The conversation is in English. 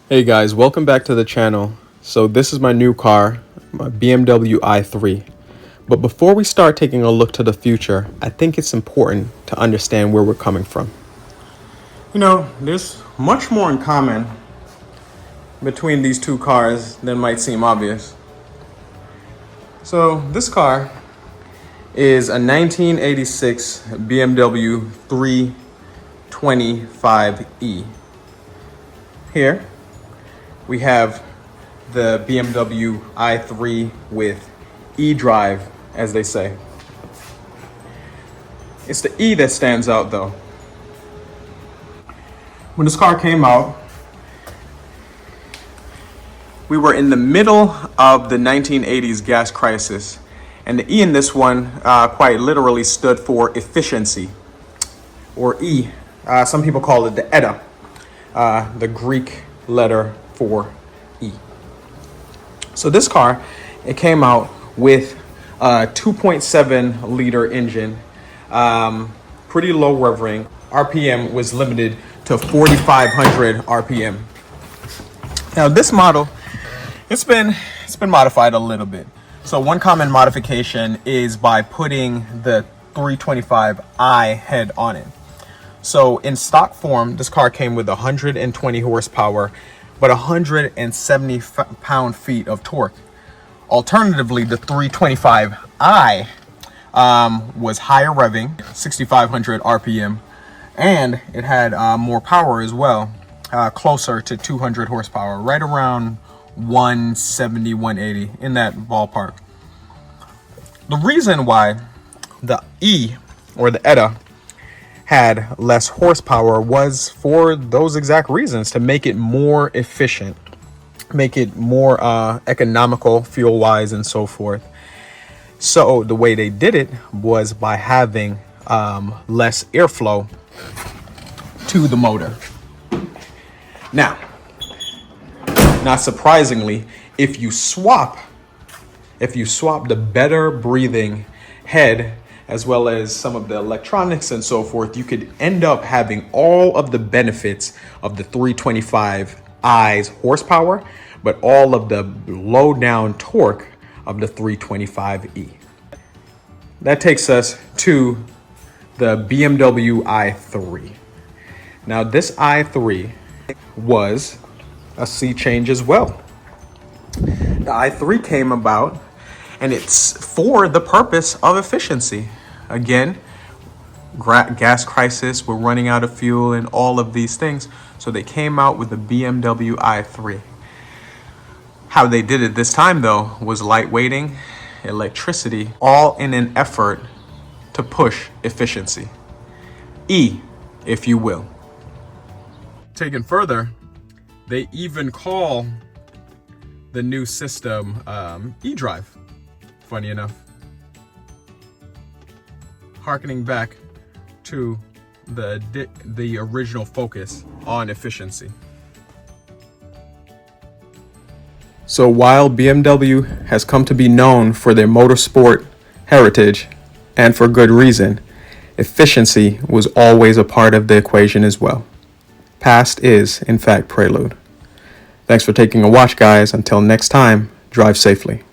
Hey guys, welcome back to the channel. So this is my new car, my BMW i3. But before we start taking a look to the future, I think it's important to understand where we're coming from. You know, there's much more in common between these two cars than might seem obvious. So this car is a 1986 BMW 325e. Here we have the BMW i3 with e-drive, as they say. It's the E that stands out though. When this car came out, we were in the middle of the 1980s gas crisis, and the E in this one quite literally stood for efficiency, or E. Some people call it the ETA, the Greek letter for E. So this car, it came out with a 2.7 liter engine, pretty low rev ring. RPM was limited to 4,500 RPM. Now this model, it's been modified a little bit. So one common modification is by putting the 325i head on it. So in stock form, this car came with 120 horsepower, but 170 pound-feet of torque. Alternatively, the 325i was higher revving, 6,500 RPM, and it had more power as well, closer to 200 horsepower, right around 170, 180, in that ballpark. The reason why the E, or the ETA, had less horsepower was for those exact reasons, to make it more efficient, make it more economical fuel wise and so forth. So the way they did it was by having less airflow to the motor. Now, not surprisingly, if you swap the better breathing head as well as some of the electronics and so forth, you could end up having all of the benefits of the 325i's horsepower, but all of the low down torque of the 325e. That takes us to the BMW i3. Now this i3 was a sea change as well. The i3 came about, and it's for the purpose of efficiency. Again, gas crisis, we're running out of fuel and all of these things. So they came out with the BMW i3. How they did it this time though was lightweighting, electricity, all in an effort to push efficiency. E, if you will. Taken further, they even call the new system e-drive. Funny enough, harkening back to the original focus on efficiency. So while BMW has come to be known for their motorsport heritage, and for good reason, efficiency was always a part of the equation as well. Past is, in fact, prelude. Thanks for taking a watch, guys. Until next time, drive safely.